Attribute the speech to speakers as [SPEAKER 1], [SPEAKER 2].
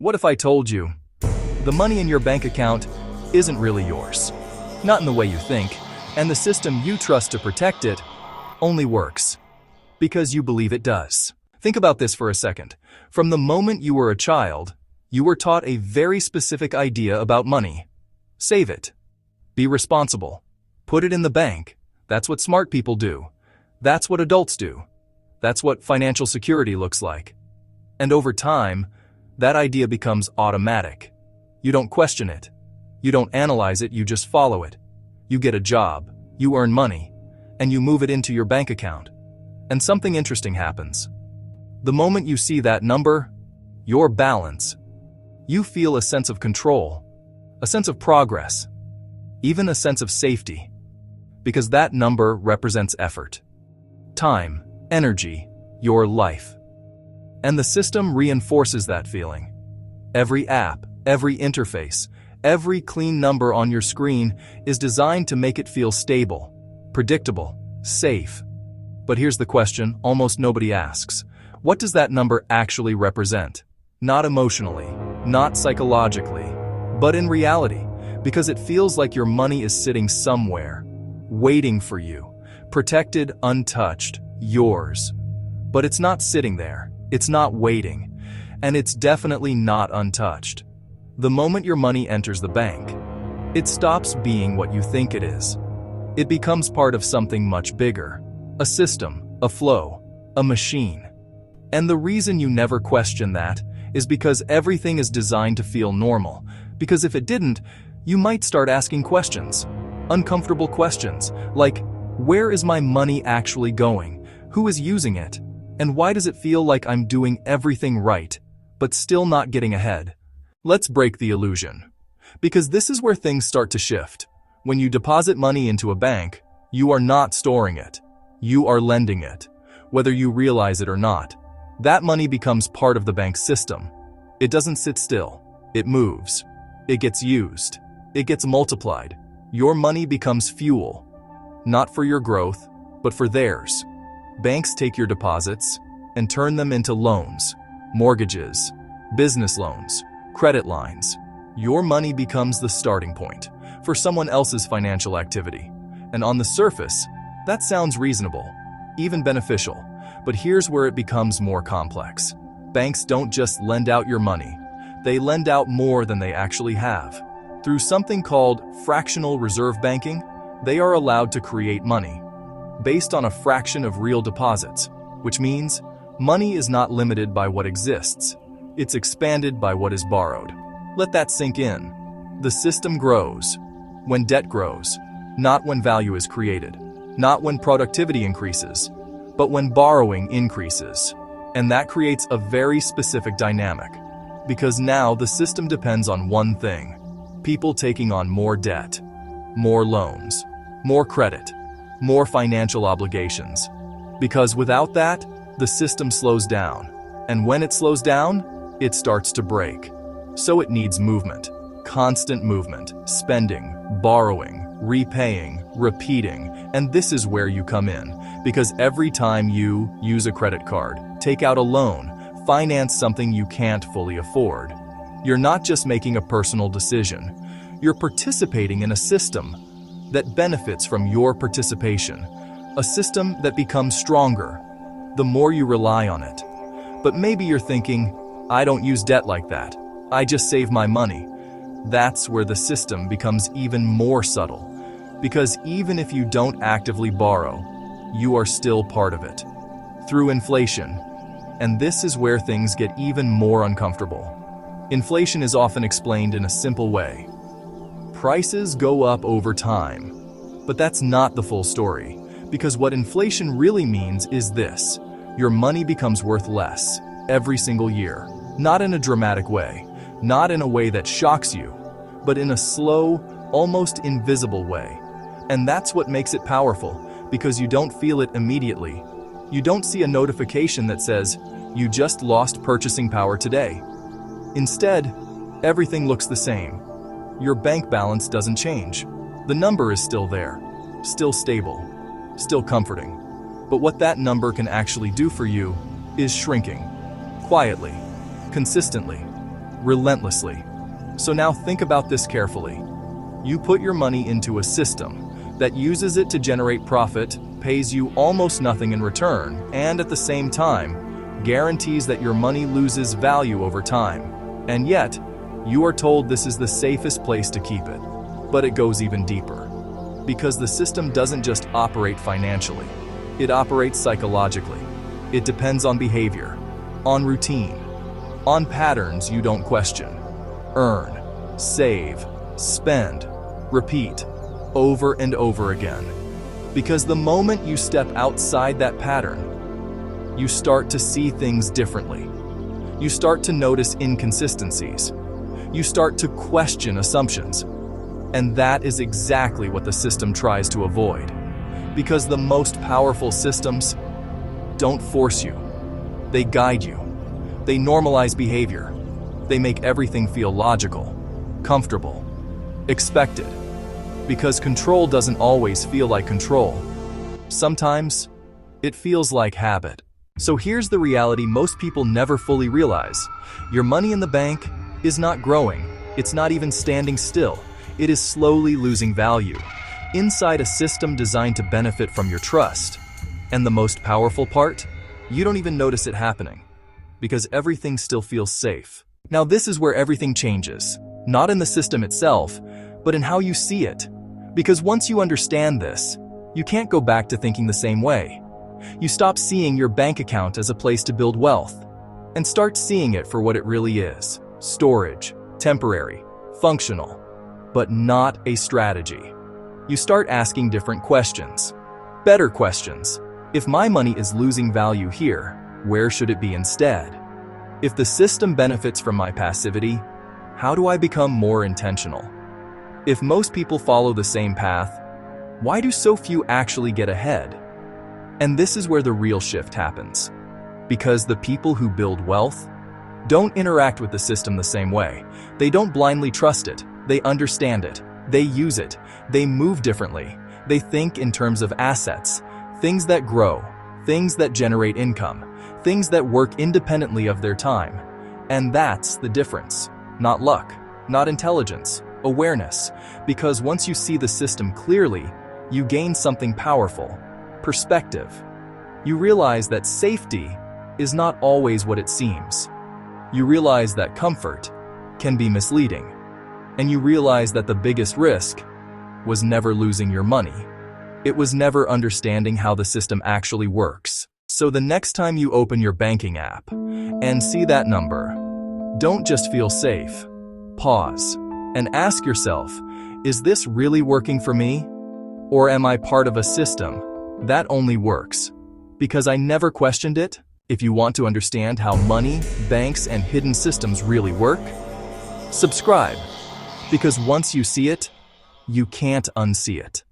[SPEAKER 1] What if I told you the money in your bank account isn't really yours? Not in the way you think, and the system you trust to protect it only works because you believe it does. Think about this for a second. From the moment you were a child, you were taught a very specific idea about money. Save it. Be responsible. Put it in the bank. That's what smart people do. That's what adults do. That's what financial security looks like. And over time, that idea becomes automatic. You don't question it. You don't analyze it, you just follow it. You get a job, you earn money, and you move it into your bank account. And something interesting happens. The moment you see that number, your balance, you feel a sense of control, a sense of progress, even a sense of safety. Because that number represents effort, time, energy, your life. And the system reinforces that feeling. Every app, every interface, every clean number on your screen is designed to make it feel stable, predictable, safe. But here's the question almost nobody asks. What does that number actually represent? Not emotionally, not psychologically, but in reality, because it feels like your money is sitting somewhere, waiting for you, protected, untouched, yours. But it's not sitting there, it's not waiting, and it's definitely not untouched. The moment your money enters the bank, it stops being what you think it is. It becomes part of something much bigger, a system, a flow, a machine. And the reason you never question that is because everything is designed to feel normal, because if it didn't, you might start asking questions, uncomfortable questions, like, where is my money actually going? Who is using it? And why does it feel like I'm doing everything right, but still not getting ahead? Let's break the illusion. Because this is where things start to shift. When you deposit money into a bank, you are not storing it. You are lending it, whether you realize it or not. That money becomes part of the bank's system. It doesn't sit still. It moves. It gets used. It gets multiplied. Your money becomes fuel, not for your growth, but for theirs. Banks take your deposits and turn them into loans, mortgages, business loans, credit lines. Your money becomes the starting point for someone else's financial activity. And on the surface, that sounds reasonable, even beneficial. But here's where it becomes more complex. Banks don't just lend out your money. They lend out more than they actually have. Through something called fractional reserve banking, they are allowed to create money based on a fraction of real deposits, which means money is not limited by what exists. It's expanded by what is borrowed. Let that sink in. The system grows when debt grows, not when value is created, not when productivity increases, but when borrowing increases. And that creates a very specific dynamic, because now the system depends on one thing: people taking on more debt, more loans, more credit, more financial obligations. Because without that, the system slows down. And when it slows down, it starts to break. So it needs movement, constant movement, spending, borrowing, repaying, repeating. And this is where you come in, because every time you use a credit card, take out a loan, finance something you can't fully afford, you're not just making a personal decision. You're participating in a system that benefits from your participation, a system that becomes stronger the more you rely on it. But maybe you're thinking, I don't use debt like that. I just save my money. That's where the system becomes even more subtle, because even if you don't actively borrow, you are still part of it through inflation. And this is where things get even more uncomfortable. Inflation is often explained in a simple way. Prices go up over time. But that's not the full story, because what inflation really means is this: your money becomes worth less every single year. Not in a dramatic way, not in a way that shocks you, but in a slow, almost invisible way. And that's what makes it powerful, because you don't feel it immediately. You don't see a notification that says, you just lost purchasing power today. Instead, everything looks the same. Your bank balance doesn't change. The number is still there, still stable, still comforting. But what that number can actually do for you is shrinking, quietly, consistently. relentlessly. So now think about this carefully. You put your money into a system that uses it to generate profit, pays you almost nothing in return, and at the same time, guarantees that your money loses value over time. And yet, you are told this is the safest place to keep it. But it goes even deeper. Because the system doesn't just operate financially, it operates psychologically. It depends on behavior, on routine, on patterns you don't question. Earn, save, spend, repeat, over and over again. Because the moment you step outside that pattern, you start to see things differently. You start to notice inconsistencies. You start to question assumptions. And that is exactly what the system tries to avoid. Because the most powerful systems don't force you. They guide you. They normalize behavior. They make everything feel logical, comfortable, expected. Because control doesn't always feel like control. Sometimes, it feels like habit. So here's the reality most people never fully realize. Your money in the bank is not growing. It's not even standing still. It is slowly losing value inside a system designed to benefit from your trust. And the most powerful part? You don't even notice it happening because everything still feels safe. Now this is where everything changes, not in the system itself, but in how you see it. Because once you understand this, you can't go back to thinking the same way. You stop seeing your bank account as a place to build wealth and start seeing it for what it really is: storage, temporary, functional, but not a strategy. You start asking different questions, better questions. If my money is losing value here, where should it be instead? If the system benefits from my passivity, how do I become more intentional? If most people follow the same path, why do so few actually get ahead? And this is where the real shift happens. Because the people who build wealth don't interact with the system the same way. They don't blindly trust it. They understand it. They use it. They move differently. They think in terms of assets, things that grow, things that generate income, things that work independently of their time. And that's the difference. Not luck, not intelligence, awareness. Because once you see the system clearly, you gain something powerful: perspective. You realize that safety is not always what it seems. You realize that comfort can be misleading. And you realize that the biggest risk was never losing your money. It was never understanding how the system actually works. So the next time you open your banking app and see that number, don't just feel safe. Pause and ask yourself, is this really working for me? Or am I part of a system that only works because I never questioned it? If you want to understand how money, banks, and hidden systems really work, subscribe. Because once you see it, you can't unsee it.